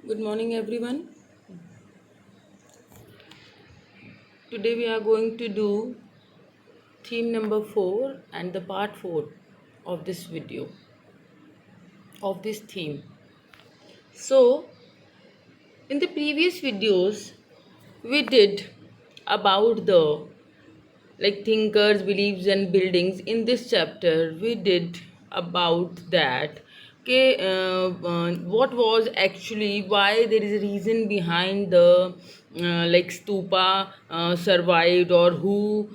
Good morning, everyone. Today we are going to do theme number 4 and the part 4 of this video of this theme. So, in the previous videos, we did about the thinkers, beliefs, and buildings. In this chapter, we did about that. Okay, what was actually why there is a reason behind the stupa survived, or who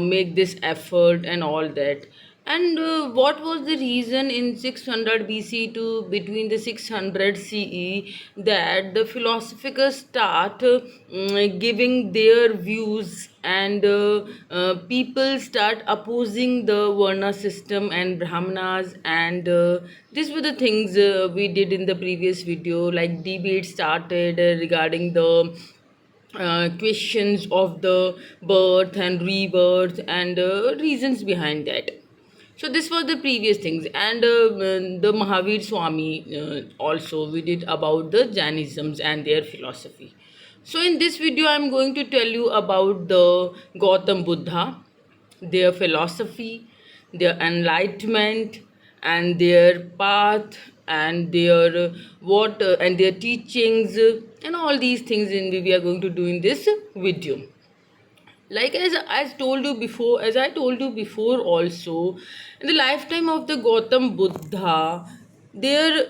make this effort and all that. And what was the reason in 600 BC to between the 600 CE that the philosophers start giving their views, and people start opposing the Varna system and Brahmanas, and these were the things we did in the previous video, like debate started regarding the questions of the birth and rebirth, and reasons behind that. So this was the previous things, and the Mahavir Swami also we did about the Jainisms and their philosophy. So in this video, I am going to tell you about the Gautam Buddha, their philosophy, their enlightenment, and their path, and their what and their teachings, and all these things in we are going to do in this video. Like as I told you before also, in the lifetime of the Gautam Buddha, their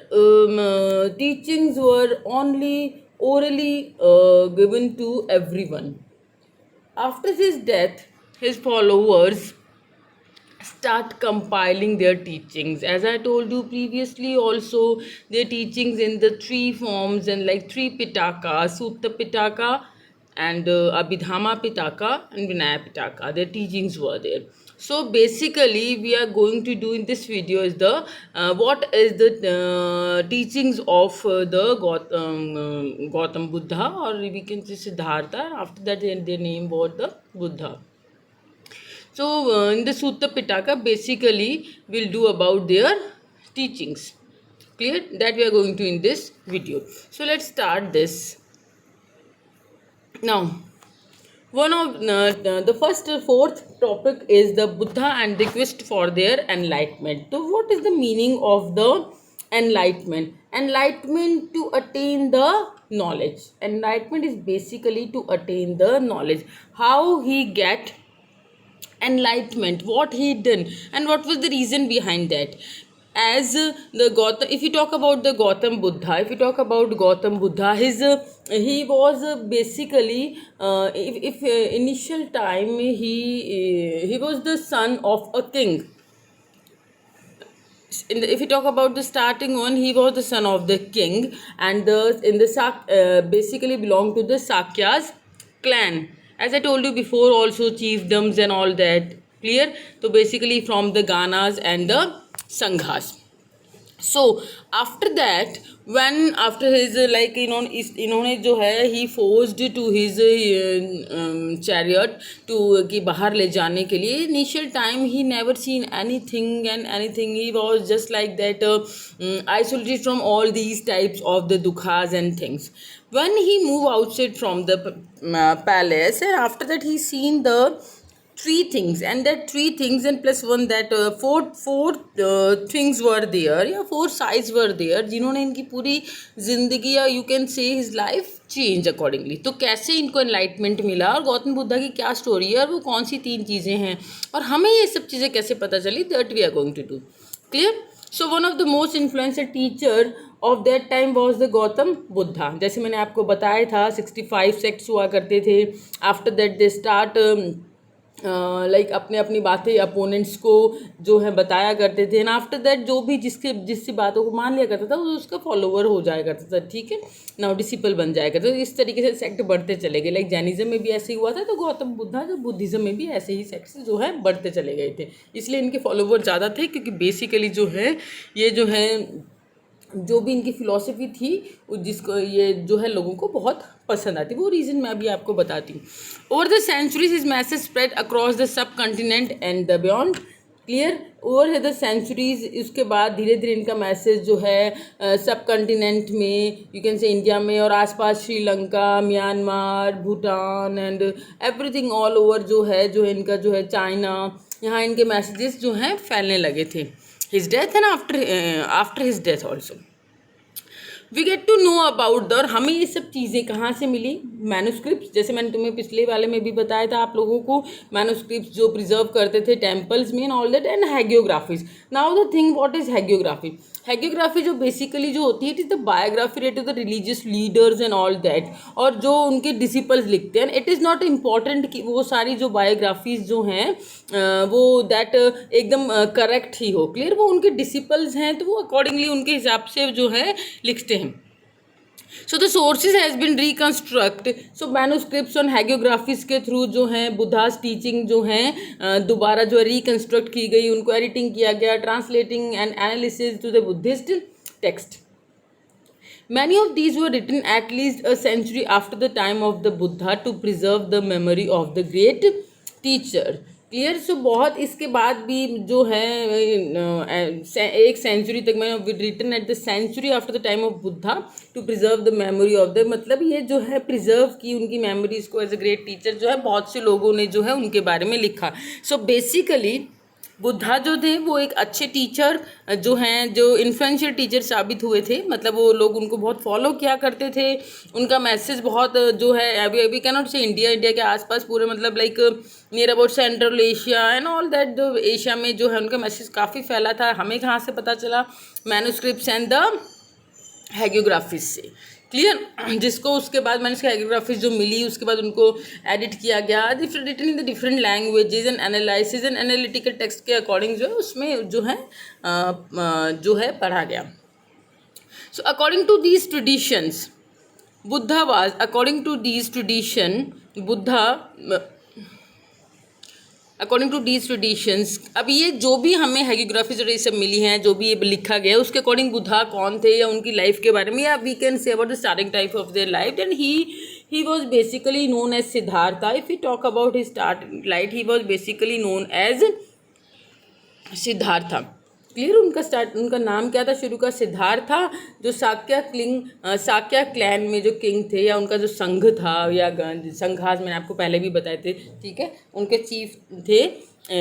teachings were only orally given to everyone. After his death, his followers start compiling their teachings. As I told you previously also, their teachings in the three forms, and like three pitaka: Sutta Pitaka, and Abhidhamma Pitaka, and Vinaya Pitaka. Their teachings were there. So basically we are going to do in this video is the what is the teachings of the Gautam Buddha, or we can say Siddhartha. After that their name was the Buddha. So, in the Sutta Pitaka, basically, we'll do about their teachings. Clear? That we are going to in this video. So, let's start this. Now, one of the first fourth topic is the Buddha and the quest for their enlightenment. So, what is the meaning of the enlightenment? Enlightenment to attain the knowledge. Enlightenment is basically to attain the knowledge. How he get enlightenment, what he done, and what was the reason behind that. As the Gautam, if you talk about the Gautam Buddha, if you talk about Gautam Buddha, his he was basically if initial time he was the son of a king. If you talk about the starting one, he was the son of the king, and basically belonged to the Sakyas clan. As I told you before, also chiefdoms and all that. Clear? So basically from the Ganas and the Sanghas. So after that, when after his इन्होंने जो है he forced to his chariot to कि बाहर ले जाने के लिए. Initial time he never seen anything and anything. He was just like that isolated from all these types of the dukhas and things. When he moved outside from the palace, and after that he seen the three things, and that three things and plus one, that four things were there, या four sides were there, जिन्होंने इनकी पूरी जिंदगी या you can say his life change accordingly. तो कैसे इनको enlightenment मिला, और गौतम बुद्धा की क्या स्टोरी है, और वो कौन सी तीन चीज़ें हैं, और हमें ये सब चीज़ें कैसे पता चली, that we are going to do. Clear? So one of the most influencer teacher of that time was the Gautam Buddha. जैसे मैंने आपको बताया था 65 सेक्ट्स हुआ करते थे. आफ्टर दैट दे स्टार्ट अपने अपनी बातें अपोनेंट्स को जो है बताया करते थे, एंड आफ्टर दैट जो भी जिसकी बातों को मान लिया करता था वो उसका फॉलोवर हो जाया करता था. ठीक है, नाउ डिसिपल बन जाया करता था. इस तरीके से सेक्ट बढ़ते चले गए. लाइक जैनिज्म में भी ऐसे ही हुआ था, तो गौतम बुद्धा जो बुद्धिज्म में भी ऐसे ही सेक्ट्स जो है बढ़ते चले गए थे. इसलिए इनके फॉलोवर ज़्यादा थे, क्योंकि बेसिकली जो है ये जो है जो भी इनकी फ़िलॉसफी थी जिसको ये जो है लोगों को बहुत पसंद आती. वो रीज़न मैं अभी आपको बताती हूँ. Over the centuries his message spread across the subcontinent and the beyond. Clear. Over the centuries उसके बाद धीरे धीरे इनका मैसेज जो है सब कॉन्टिनेंट में, यू कैन से इंडिया में और आसपास Sri Lanka, Myanmar, Bhutan and everything all over जो है इनका जो है चाइना, यहाँ इनके मैसेजेस जो हैं फैलने लगे थे। His death and after his death also we get to know about the, और हमें ये सब चीज़ें कहाँ से मिली, मैन्युस्क्रिप्ट्स। जैसे मैंने तुम्हें पिछले वाले में भी बताया था आप लोगों को, मैन्युस्क्रिप्ट्स जो प्रिजर्व करते थे टेम्पल्स में and all that, and hagiographies. Now the thing what is hagiography. Hagiography जो बेसिकली जो होती है it is the biography related to the religious leaders and all that, और जो उनके डिसिपल्स लिखते हैं। इट इज़ नॉट इम्पॉर्टेंट कि वो सारी जो बायोग्राफीज जो हैं वो दैट एकदम करेक्ट ही हो, क्लियर। वो उनके डिसिपल्स हैं तो वो अकॉर्डिंगली उनके हिसाब से जो है लिखते हैं। So the sources has been reconstruct, so manuscripts on hagiographies के थ्रू जो हैं बुद्धास टीचिंग जो हैं दोबारा जो है रिकन्स्ट्रक्ट की गई, उनको एडिटिंग किया गया, translating and analysis to the Buddhist text. Many of these were written at least a century after the time of the Buddha to preserve the memory of the great teacher. Clear. So बहुत इसके बाद भी जो है एक century तक मैं written at the century after the time of Buddha to preserve the memory of the, मतलब ये जो है प्रिजर्व की उनकी मेमोरीज को एज अ ग्रेट टीचर जो है बहुत से लोगों ने जो है उनके बारे में लिखा। सो बेसिकली बुद्धा जो थे वो एक अच्छे टीचर जो हैं, जो इन्फ्लुएंशियल टीचर साबित हुए थे, मतलब वो लोग उनको बहुत फॉलो किया करते थे, उनका मैसेज बहुत जो है अभी कैन नॉट से इंडिया के आसपास पूरे मतलब like near about central Asia and all that, जो एशिया में जो है उनका मैसेज काफ़ी फैला था। हमें कहाँ से पता चला, मैन्युस्क्रिप्ट्स एंड द हैगियोग्राफीज से, क्लियर। जिसको उसके बाद मैंने इसकी हैगियोग्राफीज जो मिली उसके बाद उनको एडिट किया गया, written in the different languages and analysis and analytical text के अकॉर्डिंग जो है उसमें जो है पढ़ा गया। So according to these traditions Buddha was, according to these tradition Buddha, according to these traditions, अब ये जो भी हमें हैगियोग्राफीज और ये सब मिली हैं, जो भी ये लिखा गया उसके अकॉर्डिंग बुद्धा कौन थे या उनकी लाइफ के बारे में, या we can say about the starting type of their life, and he was basically known as Siddhartha. If you talk about his start life, he was basically known as Siddhartha, clear. उनका नाम क्या था शुरू का, सिद्धार्थ था, जो साक्या क्लैन में जो किंग थे या उनका जो संघ था या संघास मैंने आपको पहले भी बताए थे, ठीक है, उनके चीफ थे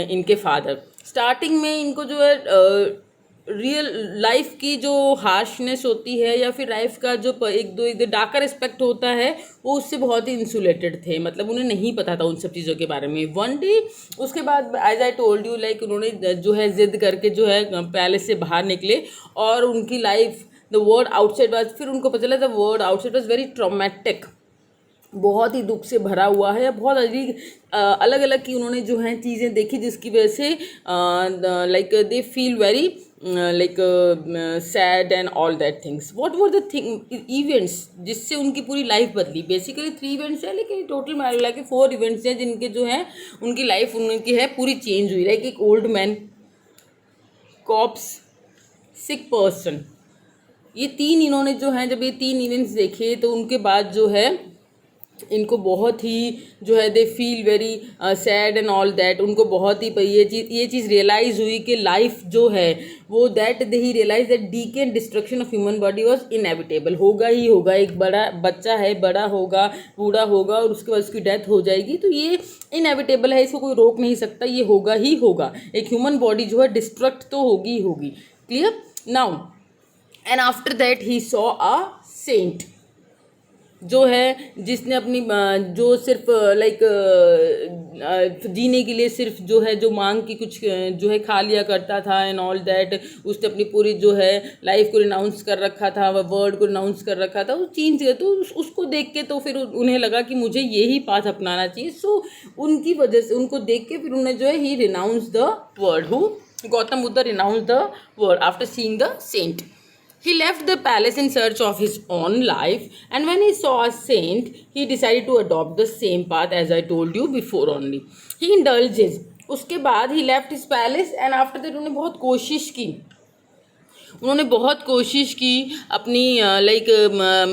इनके फादर। स्टार्टिंग में इनको जो है रियल लाइफ की जो हार्शनेस होती है या फिर लाइफ का जो एक डार्कर एस्पेक्ट होता है वो उससे बहुत ही इंसुलेटेड थे, मतलब उन्हें नहीं पता था उन सब चीज़ों के बारे में। वन डे उसके बाद as I told you like उन्होंने जो है जिद करके जो है पैलेस से बाहर निकले और उनकी life the world outside was, फिर उनको पता चला the world outside was very traumatic, बहुत ही दुख से भरा हुआ है, बहुत अलग अलग की उन्होंने जो है चीज़ें देखी जिसकी वजह से like they feel very like sad and all that things. What were the thing events जिससे उनकी पूरी लाइफ बदली, बेसिकली 3 इवेंट्स है लेकिन टोटल मिला के 4 इवेंट्स हैं जिनके जो है उनकी लाइफ उनकी है पूरी चेंज हुई। लाइक एक old man, corpse, sick person, ये 3 इन्होंने जो है जब ये 3 इवेंट्स देखे तो उनके बाद जो है इनको बहुत ही जो है they feel very sad and all that, उनको बहुत ही ये चीज़ रियलाइज़ हुई कि लाइफ जो है वो that they he realize that decay and destruction of human body was inevitable, होगा ही होगा। एक बड़ा बच्चा है, बड़ा होगा, बूढ़ा होगा और उसके बाद उसकी डेथ हो जाएगी, तो ये इनएविटेबल है, इसको कोई रोक नहीं सकता, ये होगा ही होगा। एक ह्यूमन बॉडी जो है डिस्ट्रक्ट तो होगी ही होगी, clear. Now and after that he saw a saint, जो है जिसने अपनी जो सिर्फ लाइक जीने के लिए सिर्फ जो है जो मांग की कुछ जो है खा लिया करता था एंड ऑल दैट, उसने अपनी पूरी जो है लाइफ को रिनाउंस कर रखा था, वह वर्ड को रिनाउंस कर रखा था, उस चीज़ तो उसको देख के तो फिर उन्हें लगा कि मुझे यही पाथ अपनाना चाहिए। सो उनकी वजह से उनको देख के फिर उन्हें जो है he renounce the world, who Gautam Buddha renounce the world after seeing the saint. He left the palace in search of his own life, and when he saw a saint, he decided to adopt the same path as I told you before only. He indulges. उसके बाद he left his palace and after that उन्होंने बहुत कोशिश की, उन्होंने बहुत कोशिश की अपनी लाइक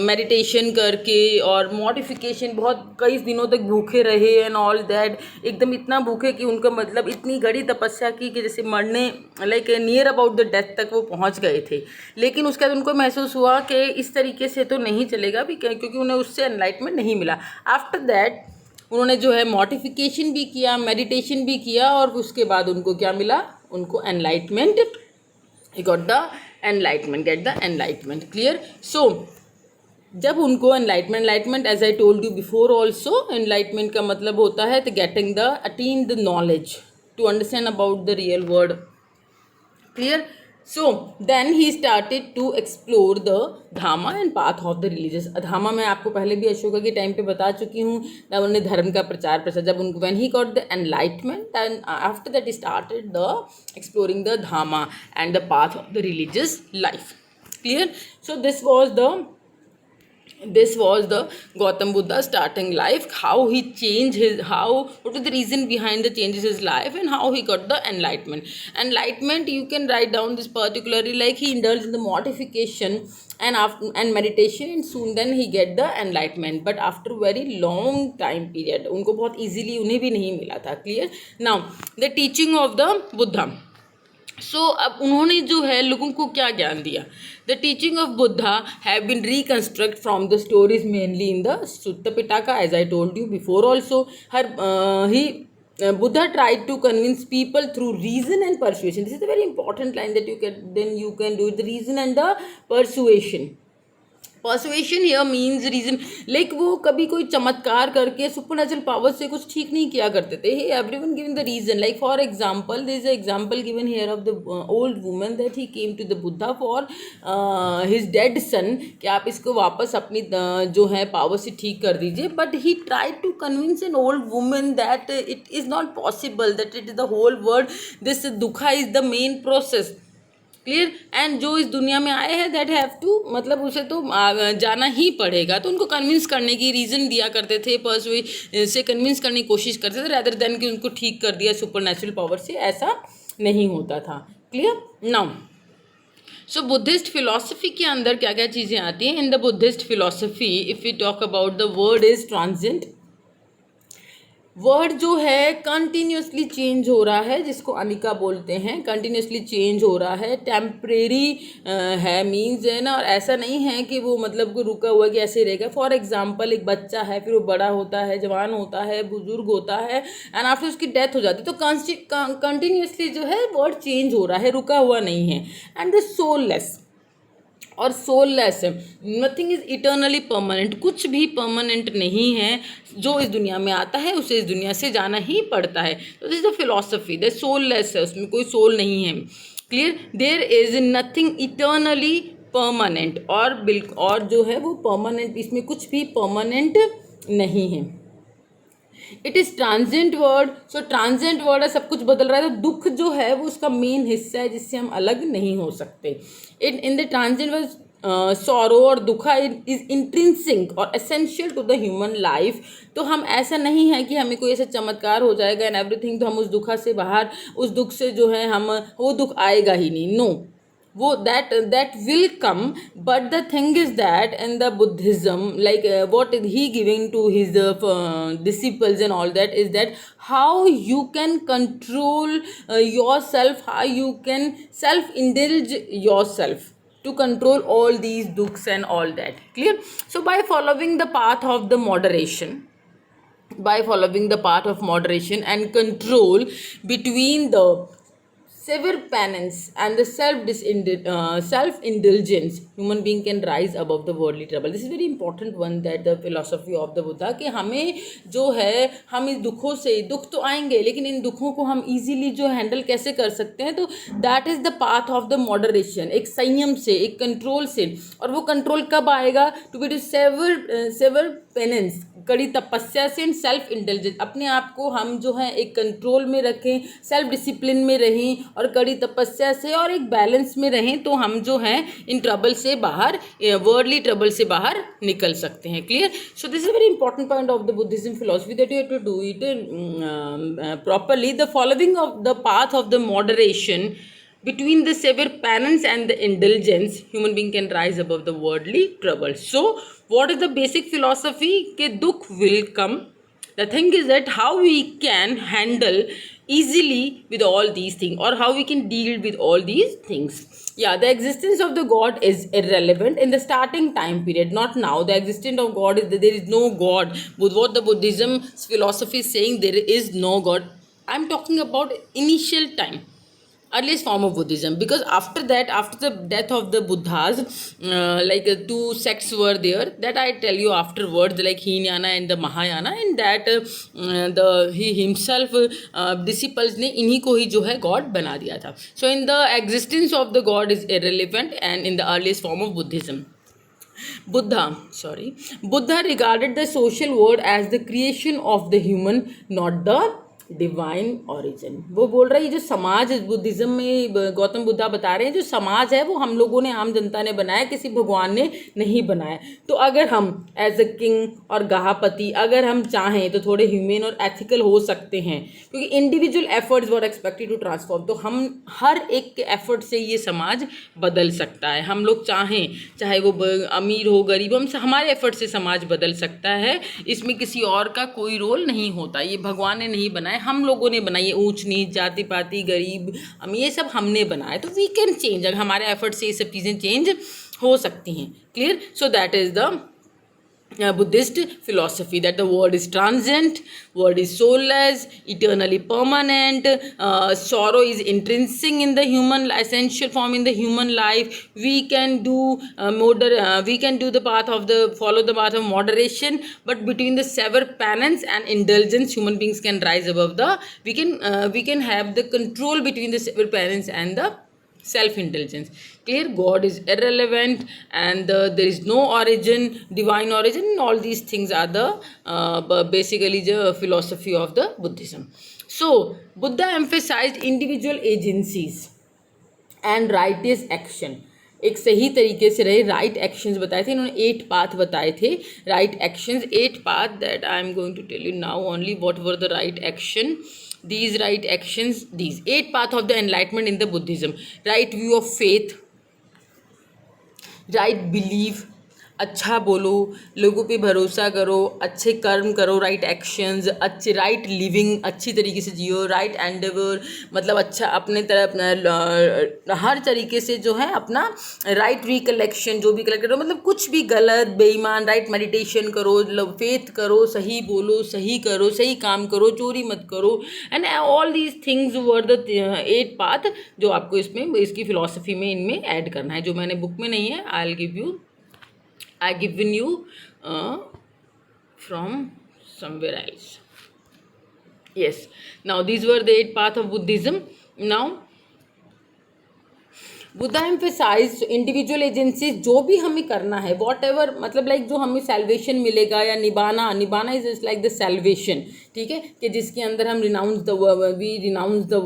मेडिटेशन करके और मॉडिफिकेशन, बहुत कई दिनों तक भूखे रहे एंड ऑल दैट, एकदम इतना भूखे कि उनका मतलब इतनी घड़ी तपस्या की कि जैसे मरने like near about the death तक वो पहुंच गए थे। लेकिन उसके बाद उनको महसूस हुआ कि इस तरीके से तो नहीं चलेगा भी, क्योंकि उन्हें उससे एनलाइटमेंट नहीं मिला। आफ्टर दैट उन्होंने जो है मॉडिफिकेशन भी किया, मेडिटेशन भी किया, और उसके बाद उनको क्या मिला, उनको enlightenment, he got the enlightenment, get the enlightenment, clear? So जब उनको enlightenment as I told you before also, enlightenment का मतलब होता है तो getting the attain the knowledge to understand about the real world, clear? So then he started to explore the धामा and path of the religious. धामा मैं आपको पहले भी अशोका के टाइम पे बता चुकी हूँ, तब उन्होंने धर्म का प्रचार प्रसार, जब उनको when he got the enlightenment and after that he started the exploring the dhamma and the path of the religious life, clear? So this was the Gautam Buddha starting life, how he changed his, what is the reason behind the changes his life, and how he got the enlightenment. You can write down this particularly, like he indulged in the mortification and meditation, and soon then he get the enlightenment, but after very long time period, उनको बहुत easily उन्हें भी नहीं मिला था, clear? Now the teaching of the Buddha. सो अब उन्होंने जो है लोगों को क्या ज्ञान दिया? The teaching of Buddha have been reconstruct from the stories mainly in the Sutta Pitaka, as I told you before also. Buddha tried to convince people through reason and persuasion. This is a very important line that you can do the reason and the persuasion. Persuasion here means reason, like वो कभी कोई चमत्कार करके supernatural power से कुछ ठीक नहीं किया करते थे। Everyone given the reason, like for example there is a example given here of the old woman that he came to the Buddha for his dead son, कि आप इसको वापस अपनी जो है पावर से ठीक कर दीजिए। But he tried to convince an old woman that it is not possible, that it is the whole world, this dukkha is the main process, clear? And जो इस दुनिया में आए हैं दैट हैव टू, मतलब उसे तो जाना ही पड़ेगा। तो उनको कन्विंस करने की रीज़न दिया करते थे, पर्सुए से कन्विंस करने की कोशिश करते थे, रैदर देन कि उनको ठीक कर दिया सुपरनेचुरल पावर से, ऐसा नहीं होता था, clear? Now so Buddhist philosophy के अंदर क्या क्या चीज़ें आती हैं? In the Buddhist philosophy if you talk about the word is ट्रांजेंट, word जो है कंटिन्यूसली चेंज हो रहा है, जिसको अनिका बोलते हैं, कंटिन्यूसली चेंज हो रहा है, टेम्परेरी है मीन्स है ना, और ऐसा नहीं है कि वो मतलब कोई रुका हुआ कि ऐसे रहेगा। फॉर एग्जांपल एक बच्चा है, फिर वो बड़ा होता है, जवान होता है, बुजुर्ग होता है, एंड आफ्टर उसकी डेथ हो जाती है, तो कंटिन्यूसली जो है वर्ड चेंज हो रहा है, रुका हुआ नहीं है। एंड द सोललेस और soulless, nothing is eternally permanent, कुछ भी परमानेंट नहीं है, जो इस दुनिया में आता है उसे इस दुनिया से जाना ही पड़ता है। तो this is the philosophy, the soulless है, उसमें कोई सोल नहीं है, clear? There is nothing eternally permanent, और जो है वो परमानेंट, इसमें कुछ भी परमानेंट नहीं है। It is ट्रांजेंट word, so ट्रांजेंट word है, सब कुछ बदल रहा है, तो दुख जो है वो उसका मेन हिस्सा है जिससे हम अलग नहीं हो सकते। In the transient world sorrow और दुखा इज इंट्रिंसिक और essential to the human life. तो हम ऐसा नहीं है कि हमें कोई ऐसा चमत्कार हो जाएगा एंड एवरीथिंग, तो हम उस दुखा से बाहर, उस दुख से जो है हम, वो दुख आएगा ही नहीं, नो, वो that will come, but the thing is that in the Buddhism, like what is he giving to his disciples and all that, is that how you can control yourself, how you can self-indulge yourself to control all these dukhs and all that, clear? So by following the path of the moderation, and control between the severe penance and the self-indulgence, human being can rise above the worldly trouble. This is very important one, that the philosophy of the Buddha, कि हमें जो है, हम इस दुखों से, दुख तो आएंगे लेकिन इन दुखों को हम easily जो हैंडल कैसे कर सकते हैं, तो that is the path of the moderation, एक संयम से, एक कंट्रोल से। और वो कंट्रोल कब आएगा? To be to severe penance, कड़ी तपस्या से, एंड सेल्फ इंटेलिजेंस, अपने आप को हम जो है एक कंट्रोल में रखें, सेल्फ डिसिप्लिन में रहें और कड़ी तपस्या से और एक बैलेंस में रहें, तो हम जो हैं इन ट्रबल से बाहर, वर्ल्डली ट्रबल से बाहर निकल सकते हैं, clear? So this is a very important point of the Buddhism philosophy, that you have to do it properly. The following of the path of the moderation between the severe penance and the indulgence, human being can rise above the worldly trouble. So what is the basic philosophy? Ke dukh will come. The thing is that how we can handle easily with all these things, or how we can deal with all these things. Yeah, the existence of the God is irrelevant in the starting time period, not now. The existence of God is that there is no God. With what the Buddhism philosophy is saying, there is no God. I'm talking about initial time, earliest form of Buddhism, because after that, after the death of the Buddhas, two sects were there that I tell you afterwards, like Hinayana and the Mahayana, and that he himself disciples ने इन्हीं को ही जो है God बना दिया था. So in the existence of the God is irrelevant, and in the earliest form of Buddhism. Buddha regarded the social world as the creation of the human, not the divine origin. वो बोल रहा है ये जो समाज Buddhism में गौतम बुद्धा बता रहे हैं, जो समाज है वो हम लोगों ने, आम जनता ने बनाया, किसी भगवान ने नहीं बनाया. तो अगर हम एज अ किंग और गहापति अगर हम चाहें तो थोड़े ह्यूमन और एथिकल हो सकते हैं, क्योंकि individual efforts were expected to transform. तो हम हर एक के एफर्ट से ये समाज बदल सकता है. हम लोग चाहें, चाहे वो अमीर हो गरीब, हम हमारे एफर्ट से समाज बदल सकता है. इसमें किसी और का कोई रोल नहीं होता. ये भगवान ने नहीं बनाया, हम लोगों ने बनाई. ऊंच नीच, जाति पाति, गरीब हम, ये सब हमने बनाए. तो वी कैन चेंज. अगर हमारे एफर्ट से ये सब चीज़ें चेंज हो सकती हैं. Clear? So that is the Buddhist philosophy, that the world is transient, world is soulless, eternally permanent. Sorrow is intrinsic in the human essential form in the human life. We can do we can do the path of the follow the path of moderation, but between the sever penance and indulgence, human beings can rise above the. We can have the control between the sever penance and the self-indulgence. Clear? God is irrelevant, and there is no origin, divine origin. All these things are the basically the philosophy of the Buddhism. So Buddha emphasized individual agencies and righteous action. एक सही तरीके से रहे right actions बताए थे इन्होंने. 8 path बताए थे, right actions, 8 path that I am going to tell you now only what were the right action. These right actions, these 8 paths of the enlightenment in the Buddhism: right view of faith, right belief, अच्छा बोलो, लोगों पे भरोसा करो, अच्छे कर्म करो, right actions, अच्छे राइट लिविंग, अच्छी तरीके से जियो, राइट एंडेवर, मतलब अच्छा अपने तरह अपना हर तरीके से जो है अपना राइट रिकलेक्शन, जो भी कलेक्ट करो, मतलब कुछ भी गलत बेईमान, राइट मेडिटेशन करो, फेथ करो, सही बोलो, सही करो, सही काम करो, चोरी मत करो. And all these things were the 8 path जो आपको इसमें इसकी फिलॉसफी में इनमें ऐड करना है, जो मैंने बुक में नहीं है. I will given you from somewhere else. Yes, now these were the 8 paths of Buddhism. Now Buddha emphasize individual agency, जो भी हमें करना है, वॉट एवर, मतलब लाइक जो हमें सेल्वेशन मिलेगा या निबाना इज लाइक द सेल्वेशन. ठीक है, कि जिसके अंदर हम रिनाउंस द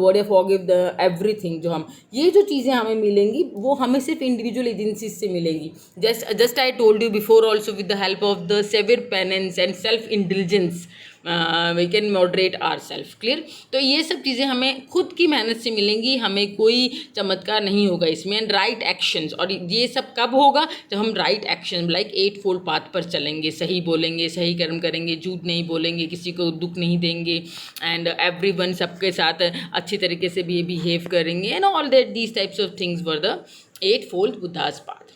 वर्ड या फॉरगिव द एवरीथिंग. जो हम ये जो चीज़ें हमें मिलेंगी वो हमें सिर्फ इंडिविजुअल एजेंसीज से मिलेंगी. Just I told you before also, with the help of the severe penance and self intelligence we can moderate our self. Clear? तो ये सब चीज़ें हमें खुद की मेहनत से मिलेंगी, हमें कोई चमत्कार नहीं होगा इसमें. एंड राइट एक्शंस, और ये सब कब होगा? जब हम right action like 8 fold path पर चलेंगे, सही बोलेंगे, सही कर्म करेंगे, झूठ नहीं बोलेंगे, किसी को दुख नहीं देंगे, एंड एवरीवन सबके साथ अच्छी तरीके से भी बिहेव करेंगे, and all that these types of things were the 8 fold Buddha's path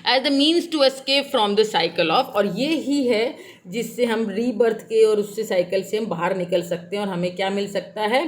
as the means to escape from the cycle of. और ये ही है जिससे हम रीबर्थ के और उससे साइकिल से हम बाहर निकल सकते हैं. और हमें क्या मिल सकता है?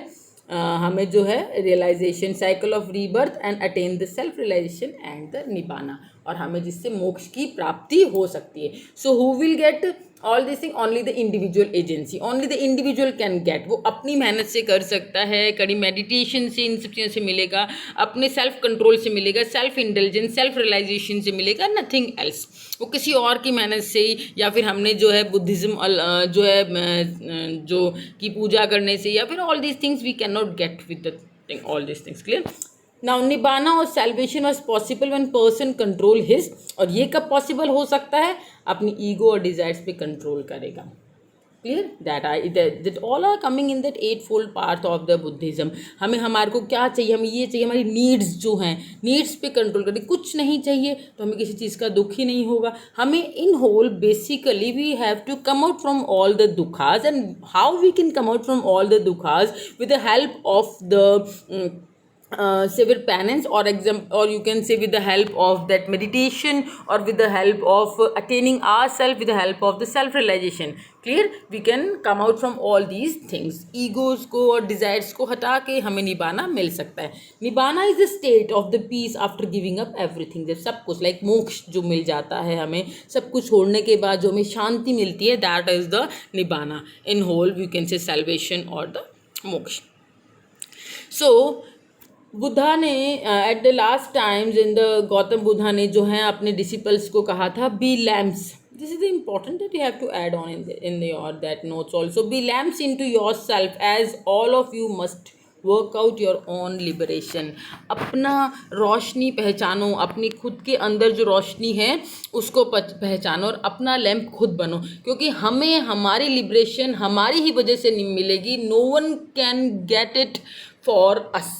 हमें जो है realisation, cycle of rebirth and attain the self realisation and the nibbana, और हमें जिससे मोक्ष की प्राप्ति हो सकती है. So who will get all this thing? Only the individual agency, only the individual can get. वो अपनी मेहनत से कर सकता है, कड़ी मेडिटेशन से इन सब चीज़ों से मिलेगा, अपने सेल्फ कंट्रोल से मिलेगा, सेल्फ इंटेलिजेंस, सेल्फ रियलाइजेशन से मिलेगा, नथिंग एल्स. वो किसी और की मेहनत से या फिर हमने जो है बुद्धिज्म जो है जो की पूजा करने से, या फिर all these things we can not get with the thing, all these things. Clear? Now nibbana और salvation was possible when person control his. और ये कब पॉसिबल हो सकता है? अपनी ईगो और डिज़ायर्स पे कंट्रोल करेगा. Clear that all are coming in that 8-fold path of the Buddhism. हमें हमारे को क्या चाहिए, हमें ये चाहिए, हमारी नीड्स जो हैं, नीड्स पे कंट्रोल करें। कुछ नहीं चाहिए तो हमें किसी चीज़ का दुख ही नहीं होगा। हमें in whole basically we have to come out from all the dukkhas, and how we can come out from all the dukkhas with the help of the say with penance, or you can say with the help of that meditation, or with the help of attaining ourselves, with the help of the self realization. Clear? We can come out from all these things. Egos को और desires को हटा के हमें निबाना मिल सकता है। निबाना is the state of the peace after giving up everything. जब सब कुछ like मोक्ष जो मिल जाता है हमें, सब कुछ छोड़ने के बाद जो हमें शांति मिलती है, that is the निबाना. In whole we can say salvation or the मोक्ष. So बुद्धा ने at the last times in the Gautam Buddha ने जो है अपने डिसिपल्स को कहा था, be lamps. This is the important that you have to add on in your that notes also. Be lamps in to your self as all of you must work out your own liberation. अपना रोशनी पहचानो, अपनी खुद के अंदर जो रोशनी है उसको पहचानो और अपना लैम्प खुद बनो, क्योंकि हमें हमारी लिबरेशन हमारी ही वजह से नहीं मिलेगी. No one can get it for us.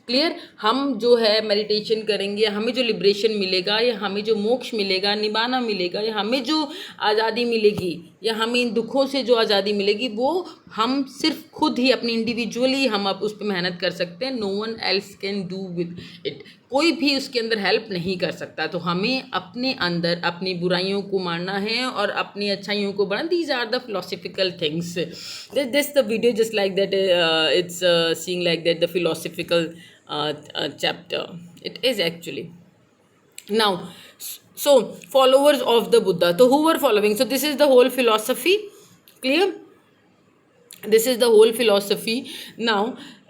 Clear? हम जो है मेडिटेशन करेंगे, हमें जो लिबरेशन मिलेगा या हमें जो मोक्ष मिलेगा, निबाना मिलेगा, या हमें जो आज़ादी मिलेगी या हमें इन दुखों से जो आज़ादी मिलेगी, वो हम सिर्फ खुद ही अपनी इंडिविजुअली हम अब उस पर मेहनत कर सकते हैं. No one else can do with it. कोई भी उसके अंदर हेल्प नहीं कर सकता. तो हमें अपने अंदर अपनी बुराइयों को मारना है और अपनी अच्छाइयों को बढ़ाना. These are the philosophical things. This the video just like that, it's seeing like that the philosophical chapter. It is actually. Now, so followers of the Buddha. So who were following? So this is the whole philosophy. Clear? This is the whole philosophy now.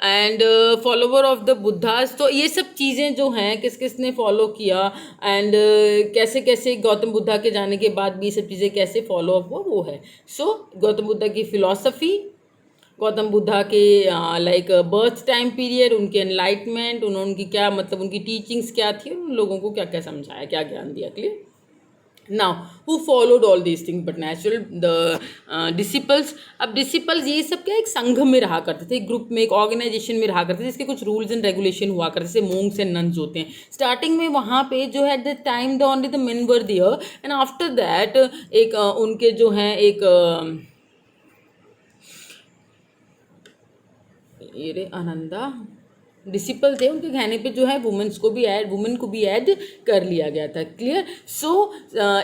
And follower of the Buddhas. तो ये सब चीज़ें जो हैं किस किस ने follow किया, एंड कैसे कैसे गौतम बुद्धा के जाने के बाद भी ये सब चीज़ें कैसे फॉलो अप हुआ, वो है. सो गौतम बुद्धा की फिलॉसफी, गौतम बुद्धा के लाइक बर्थ टाइम पीरियड, उनके एनलाइटमेंट, उनकी क्या मतलब उनकी टीचिंग्स क्या थी, उन लोगों को क्या क्या समझाया, क्या ज्ञान दिया. Clear? Now who followed all these things but natural the disciples. अब डिसिपल्स ये सब क्या एक संघ में रहा करते थे, एक ग्रुप में, एक ऑर्गेनाइजेशन में रहा करते थे, जिसके कुछ रूल्स एंड रेगुलेशन हुआ करते थे. मोंक्स एंड नन्स होते हैं. स्टार्टिंग में वहाँ पे जो है at the time the only the men were there, and after that एक उनके जो हैं एक ये रे आनंदा डिसिपल थे, उनके कहने पे जो है वुमेन को भी ऐड कर लिया गया था. क्लियर? सो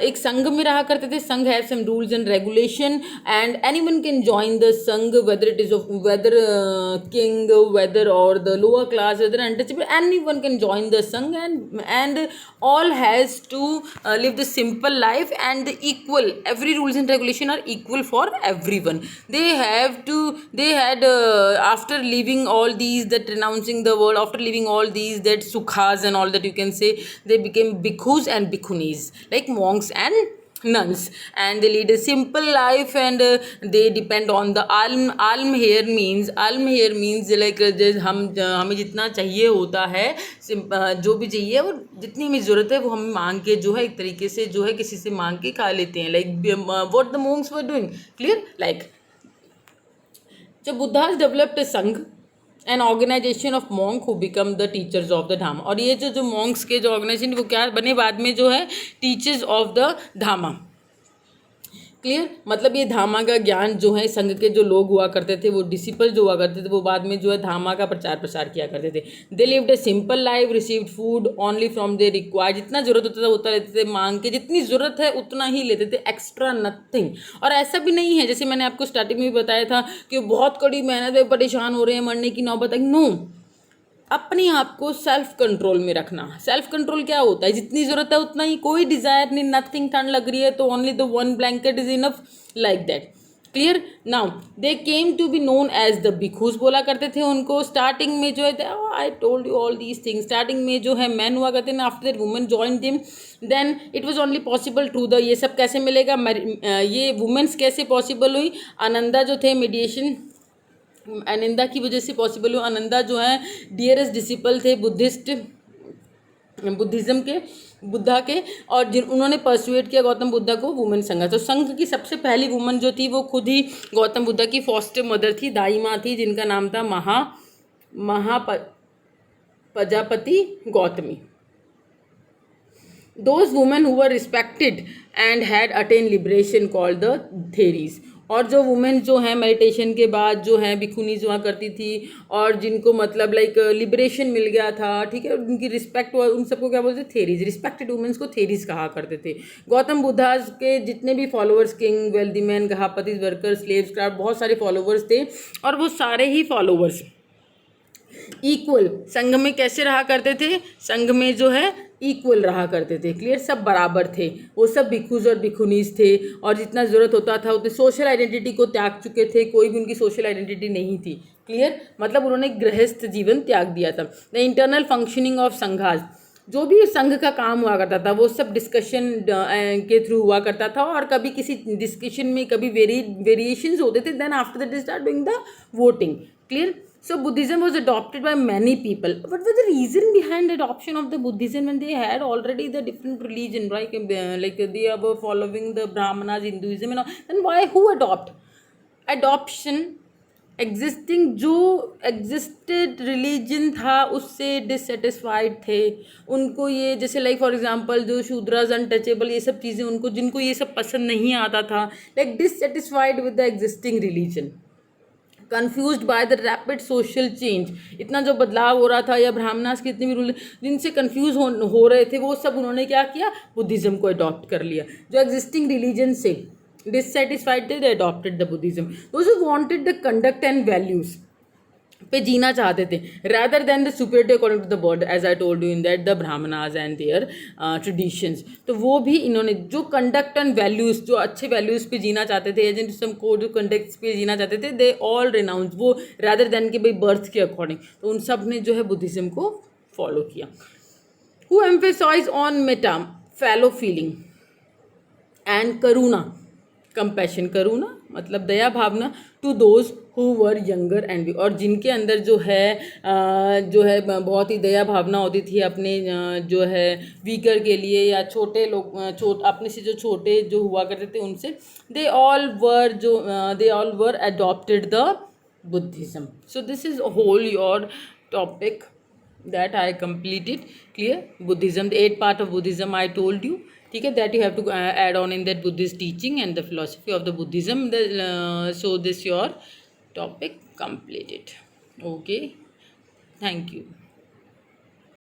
एक संघ में रहा करते थे. Sangha have some rules and regulation, and anyone can join the Sangha, whether it is of whether king, whether or the lower class, whether untouchable, anyone can join the Sangha, and all has to live the simple life and the equal. Every rules and regulation are equal for everyone. They had after leaving all these, that renouncing the world, after leaving all these, that sukhas and all that, you can say, they became bhikkhus and bhikkhunis, like monks and nuns, and they lead a simple life, and they depend on the alm here means like हमें जितना चाहिए होता है, जो भी चाहिए और जितनी हमें ज़रूरत है वो हम मांग के जो है एक तरीके से जो है किसी से मांग के खा लेते हैं. Like what the monks were doing. Clear? Like जब Buddha developed Sangha, an organisation of monk who become the teachers of the Dhamma. और ये जो मॉन्क्स के जो ऑर्गेनाइजेशन वो क्या बने बाद में जो है टीचर्स ऑफ द धामा. क्लियर? मतलब ये धामा का ज्ञान जो है संघ के जो लोग हुआ करते थे, वो डिसिपल जो हुआ करते थे, वो बाद में जो है धामा का प्रसार किया करते थे. They lived a simple life, received food only from they required. जितना ज़रूरत होता था उतना लेते थे, मांग के जितनी ज़रूरत है उतना ही लेते थे, एक्स्ट्रा नथिंग. और ऐसा भी नहीं है, जैसे मैंने आपको स्टार्टिंग में भी बताया था कि बहुत कड़ी मेहनत में परेशान हो रहे हैं, मरने की नौबत आई. नो, अपने आप को सेल्फ कंट्रोल में रखना. सेल्फ कंट्रोल क्या होता है? जितनी ज़रूरत है उतना ही, कोई डिज़ायर नहीं, नथिंग. ठंड लग रही है तो only the one blanket is enough, like that. Clear? Now they came to be known as the bhikkhus बोला करते थे उनको. स्टार्टिंग में जो है I told you all these things. Starting में जो है मैन हुआ करते हैं, after that women join them. Then it was only possible through the, ये सब कैसे मिलेगा, ये वुमेन्स कैसे पॉसिबल हुई? आनंदा जो थे मेडिएशन आनंदा की वजह से पॉसिबल हुआ. आनंदा जो है डियरेस्ट डिसिपल थे बुद्धिस्ट बुद्धिज़्म के, बुद्धा के, और जिन उन्होंने परसुएट किया गौतम बुद्धा को वुमेन संघ। तो संघ की सबसे पहली वुमन जो थी वो खुद ही गौतम बुद्धा की फॉस्टर मदर थी, दाई माँ थी, जिनका नाम था Prajapati Gautami. Those women who were respected and had attained liberation called the theories। और जो वुमेन जो है मेडिटेशन के बाद जो है भिखुनी हुआ करती थी और जिनको मतलब लाइक लिबरेशन मिल गया था, ठीक है, उनकी रिस्पेक्ट, उन सबको क्या बोलते थे? थेरीज। रिस्पेक्टेड वुमेन्स को थेरीज कहा करते थे। गौतम बुद्धा के जितने भी followers, king, wealthy man, gahapatis, worker, slaves, craft, बहुत सारे फॉलोअर्स थे, और वो सारे ही फॉलोअर्स इक्वल संघ में कैसे रहा करते थे? संघ में जो है इक्वल रहा करते थे। क्लियर? सब बराबर थे, वो सब भिखुज और भिखुनीस थे, और जितना ज़रूरत होता था उतने सोशल आइडेंटिटी को त्याग चुके थे, कोई भी उनकी सोशल आइडेंटिटी नहीं थी। क्लियर? मतलब उन्होंने गृहस्थ जीवन त्याग दिया था। द इंटरनल फंक्शनिंग ऑफ संघास, जो भी संघ का काम हुआ करता था वो सब डिस्कशन के थ्रू हुआ करता था, और कभी किसी डिस्कशन में कभी वेरिएशंस होते थे, then after that they start doing the voting. Clear? So Buddhism was adopted by many people. What was the reason behind adoption of the Buddhism when they had already the different religion, right? Like they were following the Brahmanas, Hinduism and all. Then why, who adopt? Adoption, existing जो existed religion था उससे dissatisfied थे। उनको ये जैसे like for example जो Shudras, untouchable, ये सब चीज़ें उनको, जिनको ये सब पसंद नहीं आता था, like dissatisfied with the existing religion, confused by the rapid social change. इतना जो बदलाव हो रहा था, या ब्राह्मणास के इतने भी रूल जिनसे कन्फ्यूज हो रहे थे, वो सब उन्होंने क्या किया? बुद्धिज़्म को अडॉप्ट कर लिया। जो एग्जिस्टिंग रिलीजन से डिससेटिस्फाइड थे, they adopted the Buddhism. Those who wanted the conduct and values पे जीना चाहते थे, rather than the superiority according to the bird, as I told you in that the brahmanas and their traditions। तो वो भी इन्होंने जो कंडक्ट एंड वैल्यूज, जो अच्छे वैल्यूज पे जीना चाहते थे, जिन सब कोड कंडक्ट पे जीना चाहते थे, दे ऑल रिनाउंस वो, rather than कि भाई बर्थ के अकॉर्डिंग, तो उन सब ने जो है बुद्धिज़्म को फॉलो किया। Who emphasise on metta fellow feeling and karuna, compassion, करुणा मतलब दया भावना, to those who were younger and, और जिनके अंदर जो है बहुत ही दया भावना होती थी अपने जो है वीकर के लिए, या छोटे लोग, अपने से जो छोटे जो हुआ करते थे उनसे, they all were adopted the Buddhism. So this is whole your topic that I completed। Clear? Buddhism, the 8 part of Buddhism I told you, ठीक है, that you have to add on in that Buddhist teaching and the philosophy of the Buddhism। So this your topic completed। Okay, thank you।